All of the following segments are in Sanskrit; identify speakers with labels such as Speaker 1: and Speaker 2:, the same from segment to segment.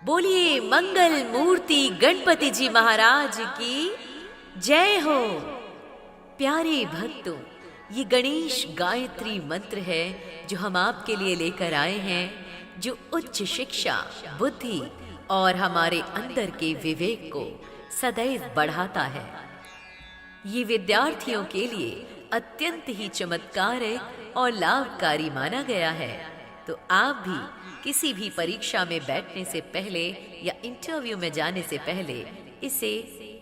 Speaker 1: बोलिए मंगल मूर्ति गणपति जी महाराज की जय हो। प्यारे भक्तों, ये गणेश गायत्री मंत्र है जो हम आपके लिए लेकर आए हैं, जो उच्च शिक्षा, बुद्धि और हमारे अंदर के विवेक को सदैव बढ़ाता है। ये विद्यार्थियों के लिए अत्यंत ही चमत्कारिक और लाभकारी माना गया है। तो आप भी किसी भी परीक्षा में बैठने से पहले या इंटरव्यू में जाने से पहले इसे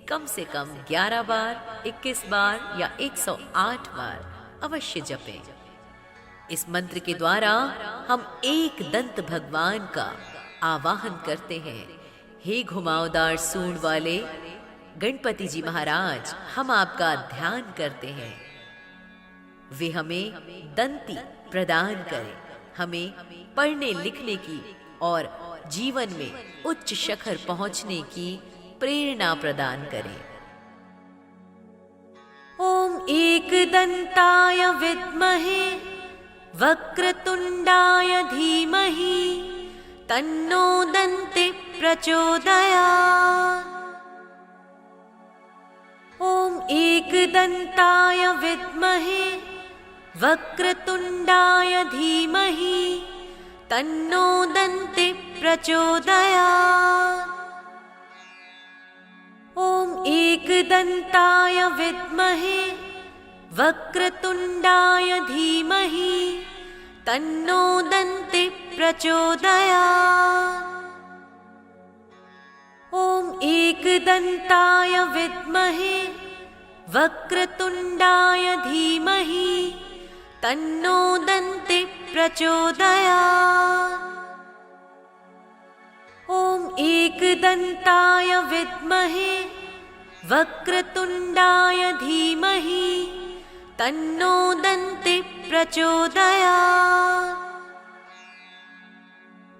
Speaker 1: कम से कम 11 बार, 21 बार या 108 बार अवश्य जपें। इस मंत्र के द्वारा हम एक दंत भगवान का आवाहन करते हैं। हे घुमावदार सूंड वाले गणपति जी महाराज, हम आपका ध्यान करते हैं। वे हमें दंती प्रदान करें, हमें पढ़ने लिखने की और जीवन में उच्च शिखर पहुंचने की प्रेरणा प्रदान करें। ओम एकदंताय विद्महे वक्रतुंडाय धीमहि तन्नो दन्ति प्रचोदयात्। ओम एकदंताय विद्महे वक्रतुंडाय धीमहि तन्नो दन्ति प्रचोदयात्। ओम एकदंताय विद्महे वक्रतुंडाय धीमहि तन्नो दन्ति प्रचोदयात्। ओम एकदंताय विद्महे वक्रतुंडाय धीमहि तन्नो दन्ति प्रचोदयात्। ओम एकदंताय विद्महे वक्रतुंडाय धीमहि तन्नो दन्ति प्रचोदयात्।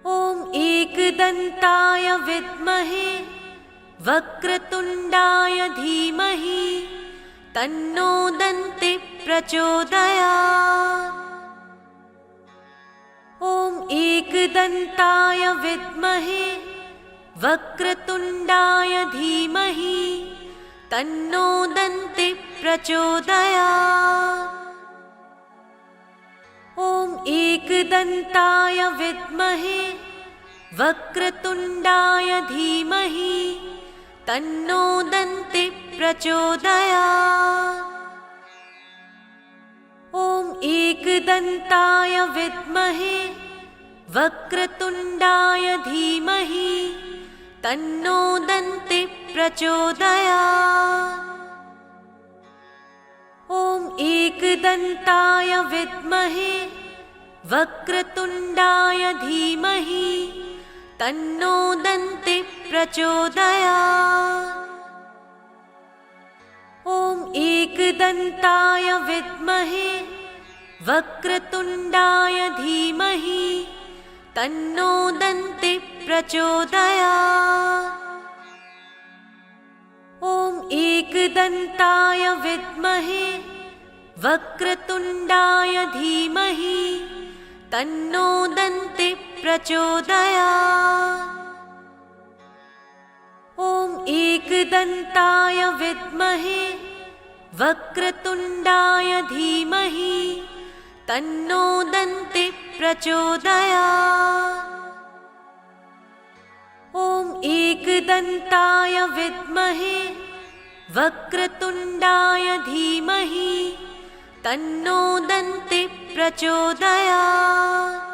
Speaker 1: ओम एकदंताय विद्महे वक्रतुंडाय धीमहि तन्नो दन्ति प्रचोदयात्। ओम एकदंताय विद्महे वक्रतुंडाय धीमहि तन्नो दन्ति प्रचोदयात्। ओम एकदंताय विद्महे वक्रतुंडाय धीमहि तन्नो दन्ति प्रचोदयात्। ओम एकदंताय विद्महे वक्रतुंडाय धीमहि तन्नो दन्ति प्रचोदयात्। ओम एकदंताय विद्महे वक्रतुंडाय धीमहि तन्नो दन्ति प्रचोदयात्। ओम एकदंताय विद्महे वक्रतुंडाय धीमहि तन्नो दन्ति प्रचोदयात्। ओम एकदंताय विद्महे वक्रतुंडाय धीमहि तन्नो दन्ति प्रचोदयात्। ओम एकदंताय विद्महे वक्रतुंडाय धीमहि तन्नो दन्ति प्रचोदयात्। ओम एकदंताय विद्महे वक्रतुंडाय धीमहि तन्नो दन्ति प्रचोदयात्।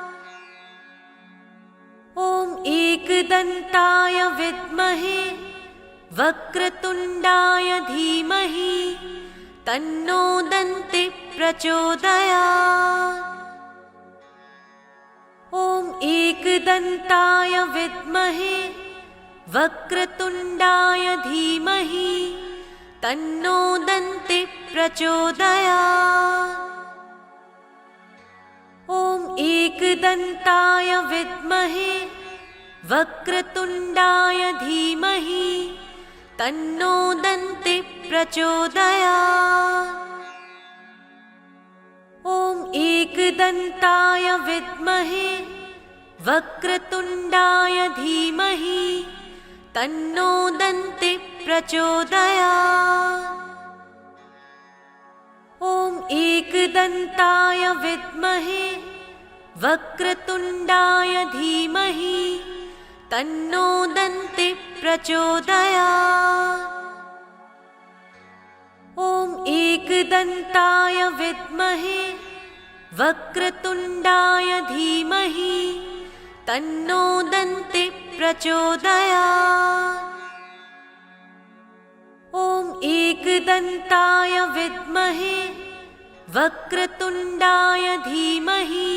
Speaker 1: ओम एकदंताय विद्महे वक्रतुंडाय धीमहि तन्नो दन्ति प्रचोदयात्। ओम एकदंताय विद्महे वक्रतुंडाय धीमहि तन्नो दन्ति प्रचोदयात्। ओम एकदंताय विद्महे वक्रतुंडाय धीमहि तन्नो दन्ति प्रचोदयात्। ओम एकदंताय विद्महे वक्रतुण्डाय धीमहि तन्नो दन्ति प्रचोदयात्। ॐ एकदन्ताय विद्महे वक्रतुण्डाय धीमहि तन्नो दन्ति प्रचोदयात्। ॐ एकदन्ताय विद्महे वक्रतुण्डाय धीमहि तन्नो दन्ति प्रचोदयात्। ॐ एकदन्ताय विद्महे वक्रतुण्डाय धीमहि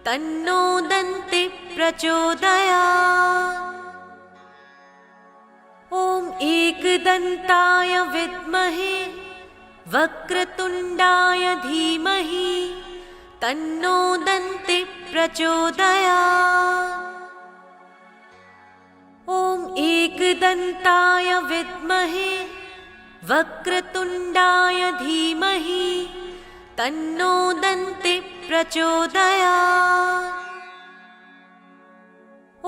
Speaker 1: तन्नो दन्ति प्रचोदयात्। ॐ एकदन्ताय विद्महे वक्रतुण्डाय धीमहि तन्नो दन्ति प्रचोदयात्। ॐ एकदन्ताय विद्महे वक्रतुण्डाय धीमहि तन्नो दन्ति प्रचोदयात्।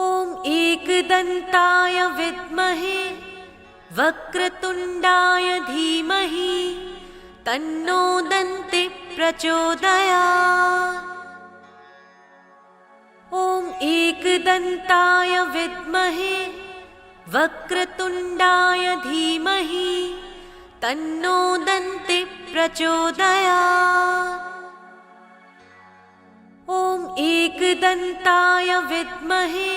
Speaker 1: ॐ एकदन्ताय विद्महे वक्रतुण्डाय धीमहि तन्नो दन्ति प्रचोदयात्। ॐ एकदन्ताय विद्महे वक्रतुण्डाय धीमहि तन्नो दन्ति प्रचोदयात्। ॐ एकदन्ताय विद्महे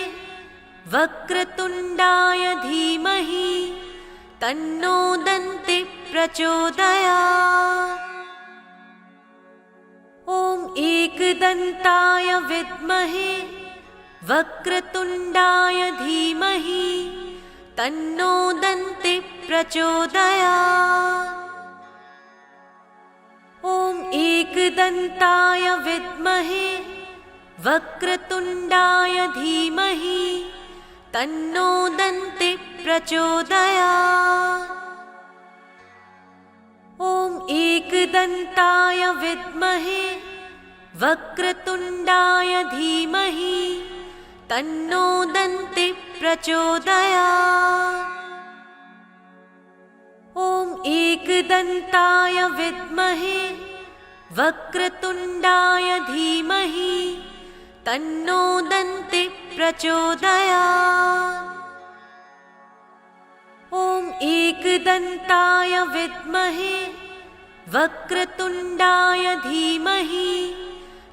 Speaker 1: वक्रतुण्डाय धीमहि तन्नो दन्ति प्रचोदयात्। ॐ एकदन्ताय विद्महे वक्रतुण्डाय धीमहि तन्नो दन्ति प्रचोदयात्। ॐ एकदन्ताय विद्महे वक्रतुण्डाय धीमहि तन्नो दन्ति प्रचोदयात्। ॐ एकदन्ताय विद्महे वक्रतुण्डाय धीमहि तन्नो दन्ति प्रचोदयात्। ॐ एकदन्ताय विद्महे वक्रतुण्डाय धीमहि तन्नो दन्ति प्रचोदयात्। ॐ एकदन्ताय विद्महे वक्रतुण्डाय धीमहि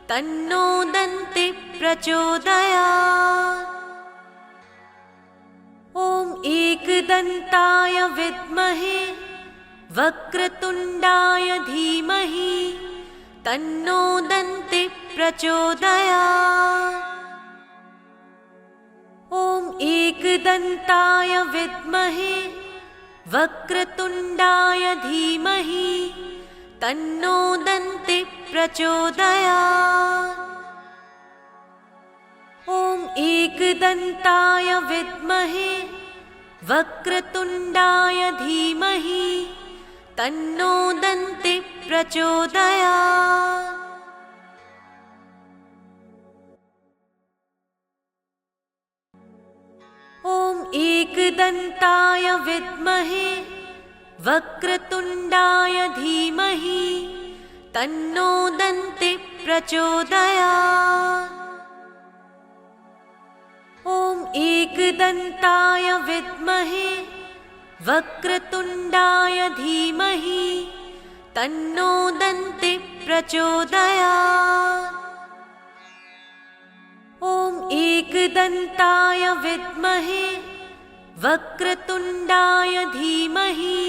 Speaker 1: तन्नो दन्ति प्रचोदयात्। ॐ एकदन्ताय विद्महे वक्रतुण्डाय धीमहि तन्नो दन्ति प्रचोदयात्। ॐ एकदन्ताय विद्महे वक्रतुण्डाय धीमहि तन्नो दन्ति प्रचोदयात्। ॐ एकदन्ताय विद्महे वक्रतुण्डाय धीमहि तन्नो दन्ति प्रचोदयात्। ॐ एकदन्ताय विद्महे वक्रतुण्डाय धीमहि तन्नो दन्ति प्रचोदयात्। ॐ एकदन्ताय विद्महे वक्रतुण्डाय धीमहि तन्नो दन्ति प्रचोदयात्। ॐ एकदन्ताय विद्महे वक्रतुण्डाय धीमहि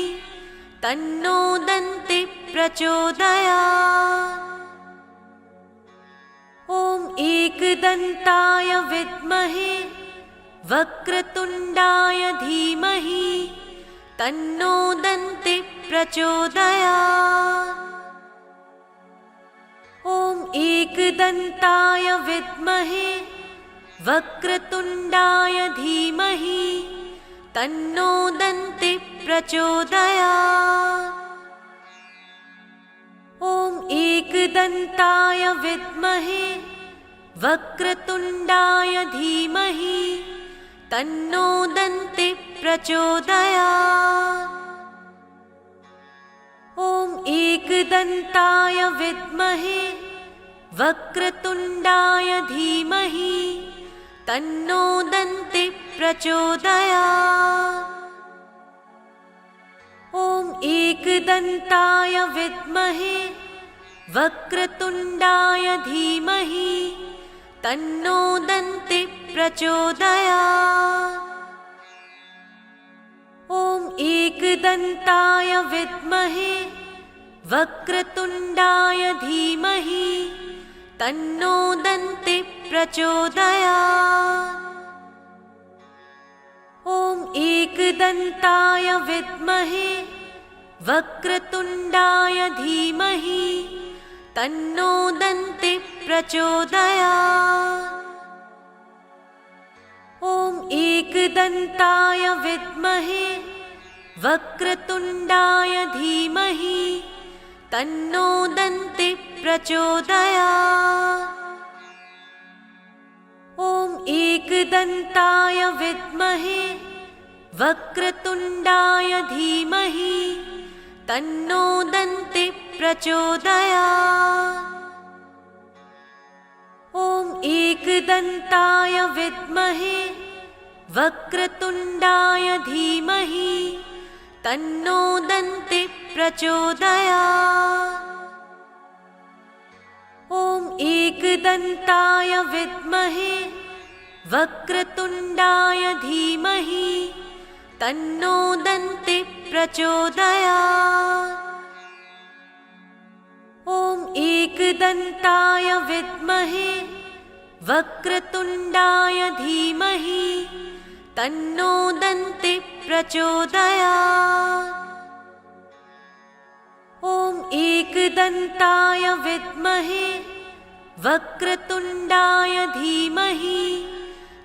Speaker 1: तन्नो दन्ति प्रचोदयात्। ॐ एकदन्ताय विद्महे वक्रतुण्डाय धीमहि तन्नो दन्ति प्रचोदयात्। ॐ एकदन्ताय विद्महे वक्रतुण्डाय धीमहि तन्नो दन्ति प्रचोदयात्। ॐ एकदन्ताय विद्महे वक्रतुण्डाय धीमहि तन्नो दन्ति प्रचोदयात्। ॐ एकदन्ताय विद्महे वक्रतुण्डाय धीमहि तन्नो दन्ति प्रचोदयात्। ॐ एकदन्ताय विद्महे वक्रतुण्डाय धीमहि तन्नो दन्ति प्रचोदयात्। ॐ एकदन्ताय विद्महे वक्रतुण्डाय धीमहि तन्नो दन्ति प्रचोदयात्। ॐ एकदन्ताय विद्महे वक्रतुण्डाय धीमहि तन्नो दन्ति प्रचोदयात्। ॐ एकदन्ताय विद्महे वक्रतुण्डाय धीमहि तन्नो दन्ति प्रचोदयात्। ॐ एकदन्ताय विद्महे वक्रतुण्डाय धीमहि तन्नो दन्ति प्रचोदयात्। ॐ एकदन्ताय विद्महे वक्रतुण्डाय धीमहि तन्नो दन्ति प्रचोदयात्। ॐ एकदन्ताय विद्महे वक्रतुण्डाय धीमहि तन्नो दन्ति प्रचोदयात्। ॐ एकदन्ताय विद्महे वक्रतुण्डाय धीमहि तन्नो दन्ति प्रचोदयात्। ॐ एकदन्ताय विद्महे वक्रतुण्डाय धीमहि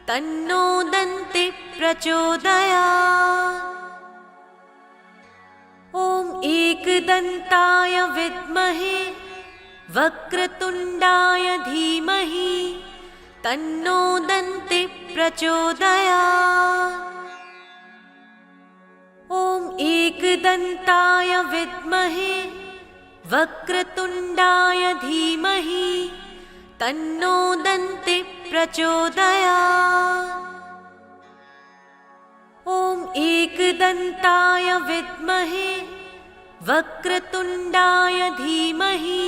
Speaker 1: तन्नो दन्ति प्रचोदयात्। ॐ एकदन्ताय विद्महे वक्रतुण्डाय धीमहि तन्नो दन्ति प्रचोदयात्। ॐ एकदन्ताय विद्महे वक्रतुण्डाय धीमहि तन्नो दन्ति प्रचोदयात्। ॐ एकदन्ताय विद्महे वक्रतुण्डाय धीमहि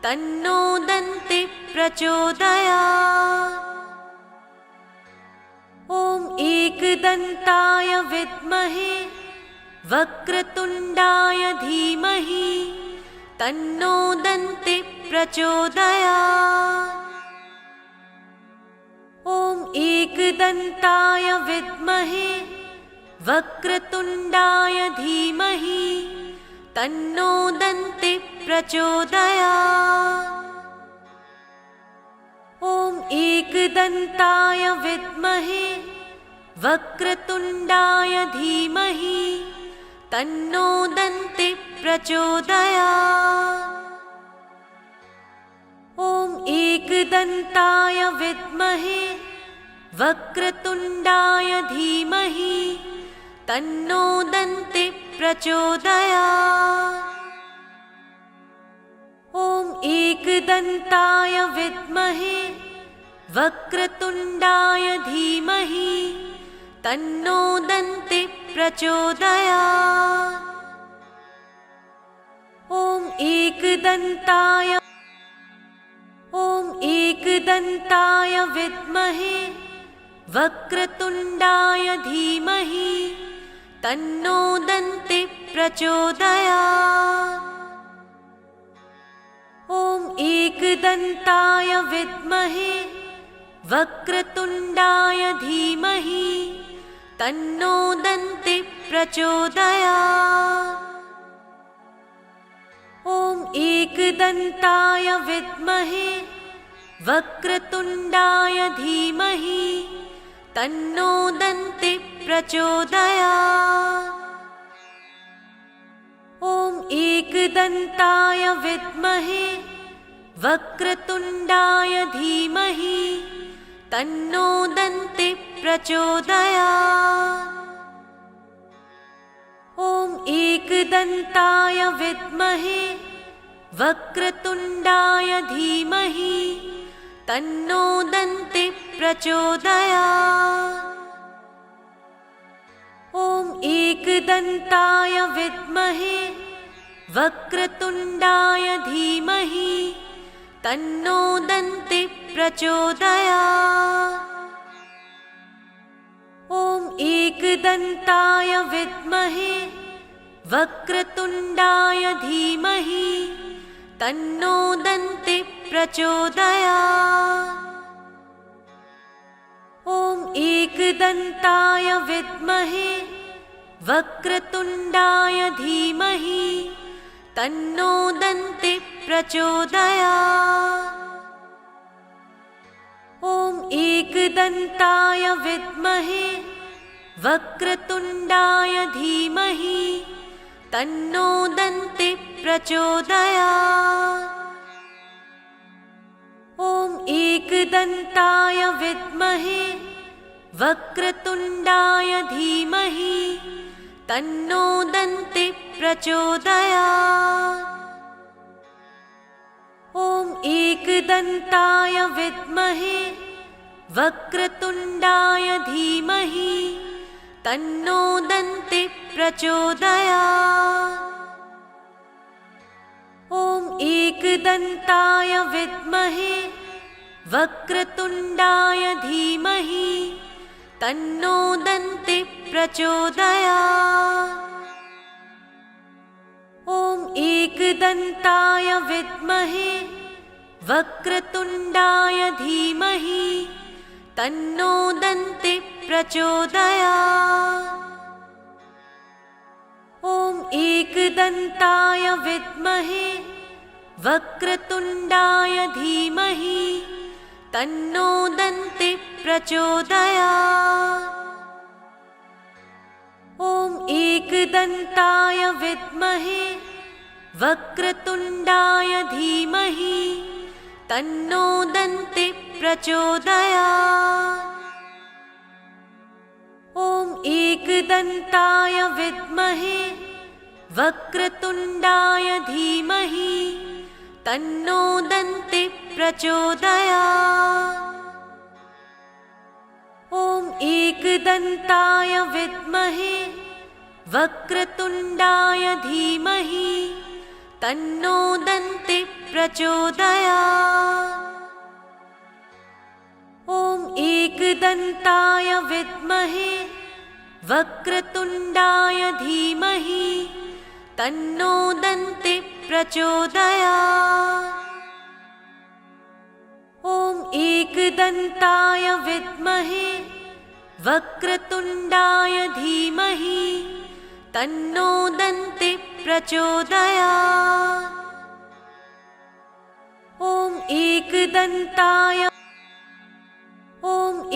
Speaker 1: तन्नो दन्ति प्रचोदयात्। ॐ एकदन्ताय विद्महे वक्रतुण्डाय धीमहि तन्नो दन्ति प्रचोदयात्। ॐ एकदन्ताय विद्महे वक्रतुण्डाय धीमहि तन्नो दन्ति प्रचोदयात्। ॐ एकदन्ताय विद्महे वक्रतुण्डाय धीमहि तन्नो दन्ति प्रचोदयात्। ॐ एकदन्ताय विद्महे वक्रतुण्डाय धीमहि तन्नो दन्ति प्रचोदयात्। ॐ एकदन्ताय विद्महे वक्रतुण्डाय धीमहि तन्नो दन्ति प्रचोदयात्। ॐ एकदन्ताय विद्महे वक्रतुण्डाय धीमहि तन्नो दन्ति प्रचोदयात्। ॐ एकदन्ताय विद्महे वक्रतुण्डाय धीमहि तन्नो दन्ति प्रचोदयात्। ॐ एकदन्ताय विद्महे वक्रतुण्डाय धीमहि तन्नो दन्ति प्रचोदयात्। ॐ एकदन्ताय विद्महे वक्रतुण्डाय धीमहि तन्नो दन्ति प्रचोदयात्। ॐ एकदन्ताय विद्महे वक्रतुण्डाय धीमहि तन्नो दन्ति प्रचोदयात्। ॐ एकदन्ताय विद्महे वक्रतुण्डाय धीमहि तन्नो दन्ति प्रचोदयात्। ॐ एकदन्ताय विद्महे वक्रतुण्डाय धीमहि तन्नो दन्ति प्रचोदयात्। ॐ एकदन्ताय विद्महे वक्रतुण्डाय धीमहि तन्नो दन्ति प्रचोदयात्। ॐ एकदन्ताय विद्महे वक्रतुण्डाय धीमहि तन्नो दन्ति प्रचोदयात्। ॐ एकदन्ताय विद्महे वक्रतुण्डाय धीमहि तन्नो दन्ति प्रचोदयात्। ॐ एकदन्ताय विद्महे वक्रतुण्डाय धीमहि तन्नो दन्ति प्रचोदयात्। ॐ एकदन्ताय विद्महे वक्रतुण्डाय धीमहि तन्नो दन्ति प्रचोदयात्। ॐ एकदन्ताय विद्महे वक्रतुण्डाय धीमहि तन्नो दन्ति प्रचोदयात्। ॐ एकदन्ताय विद्महे वक्रतुण्डाय धीमहि तन्नो दन्ति प्रचोदयात्। ॐ एकदन्ताय विद्महे वक्रतुण्डाय धीमहि तन्नो दन्ति प्रचोदयात्। ॐ एकदन्ताय विद्महे वक्रतुण्डाय धीमहि तन्नो दन्ति प्रचोदयात्। ॐ एकदन्ताय विद्महे वक्रतुण्डाय धीमहि तन्नो दन्ति प्रचोदयात्। ॐ एकदन्ताय विद्महे वक्रतुण्डाय धीमहि तन्नो दन्ति प्रचोदयात्। ॐ एकदन्ताय विद्महे वक्रतुण्डाय धीमहि तन्नो दन्ति प्रचोदयात्। ॐ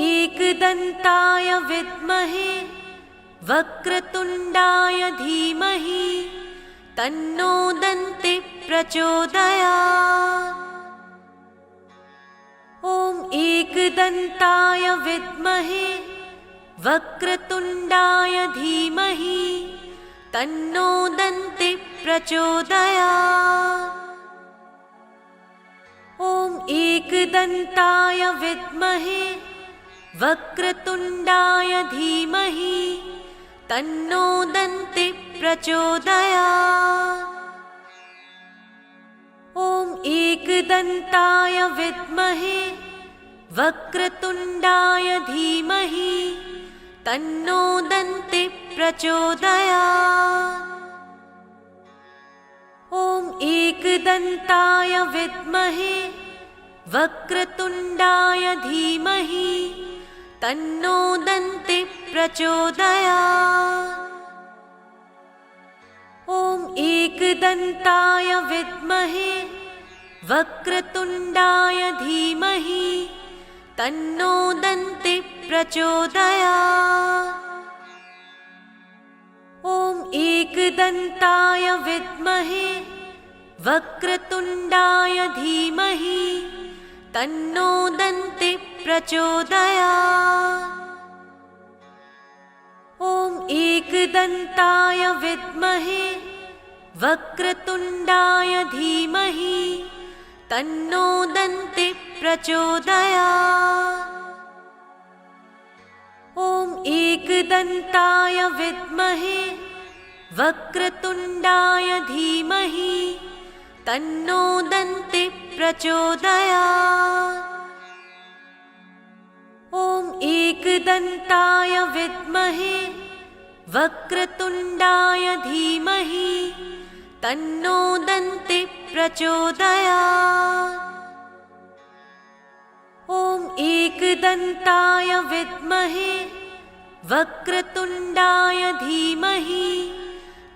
Speaker 1: एकदन्ताय विद्महे वक्रतुण्डाय धीमहि तन्नो दन्ति प्रचोदयात्। ॐ एकदन्ताय विद्महे वक्रतुण्डाय धीमहि तन्नो दन्ति प्रचोदयात्। ॐ एकदन्ताय विद्महे वक्रतुण्डाय धीमहि तन्नो दन्ति प्रचोदयात्। ॐ एकदन्ताय विद्महे वक्रतुण्डाय धीमहि तन्नो दन्ति प्रचोदयात्। ॐ एकदन्ताय विद्महे वक्रतुण्डाय धीमहि तन्नो दन्ति प्रचोदयात्। ॐ एकदन्ताय विद्महे वक्रतुण्डाय धीमहि तन्नो दन्ति प्रचोदयात्। ॐ एकदन्ताय विद्महे वक्रतुण्डाय धीमहि तन्नो दन्ति प्रचोदयात्। ॐ एकदन्ताय विद्महे वक्रतुण्डाय धीमहि तन्नो दन्ति प्रचोदयात्। ॐ एकदन्ताय विद्महे वक्रतुण्डाय धीमहि तन्नो दन्ति प्रचोदयात्। ॐ एकदन्ताय विद्महे वक्रतुण्डाय धीमहि तन्नो दन्ति प्रचोदयात्। ॐ एकदन्ताय विद्महे वक्रतुण्डाय धीमहि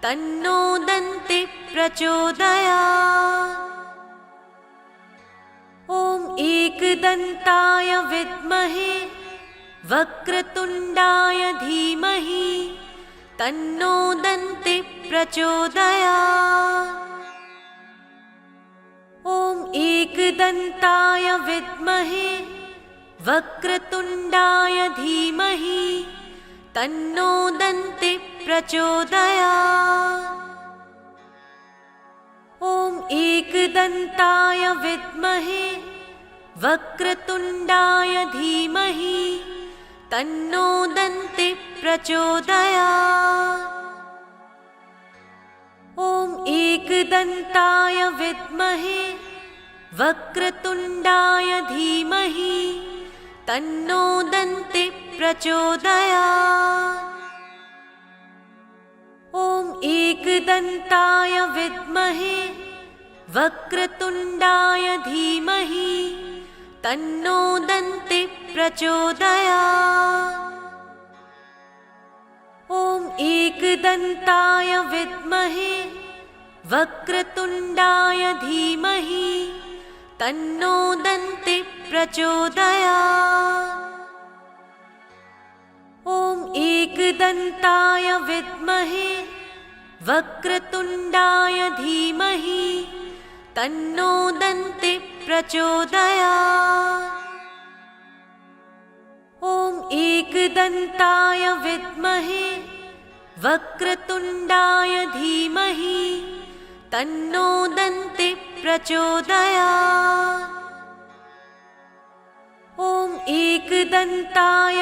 Speaker 1: तन्नो दन्ति प्रचोदयात्। ॐ एकदन्ताय विद्महे वक्रतुण्डाय धीमहि तन्नो दन्ति प्रचोदयात्। ॐ एकदन्ताय विद्महे वक्रतुण्डाय धीमहि तन्नो दन्ति प्रचोदयात्। ॐ एकदन्ताय विद्महे वक्रतुण्डाय धीमहि तन्नो दन्ति प्रचोदयात्। ॐ एकदन्ताय विद्महे वक्रतुण्डाय धीमहि तन्नो दन्ति प्रचोदयात्। ॐ एकदन्ताय विद्महे वक्रतुण्डाय धीमहि तन्नो दन्ति प्रचोदयात्। ॐ एकदन्ताय विद्महे वक्रतुण्डाय धीमहि तन्नो दन्ति प्रचोदयात्। ॐ एकदन्ताय विद्महे वक्रतुण्डाय धीमहि तन्नो दन्ति प्रचोदयात्। ॐ एकदन्ताय विद्महे वक्रतुण्डाय धीमहि तन्नो दन्ति प्रचोदयात्। ॐ एकदन्ताय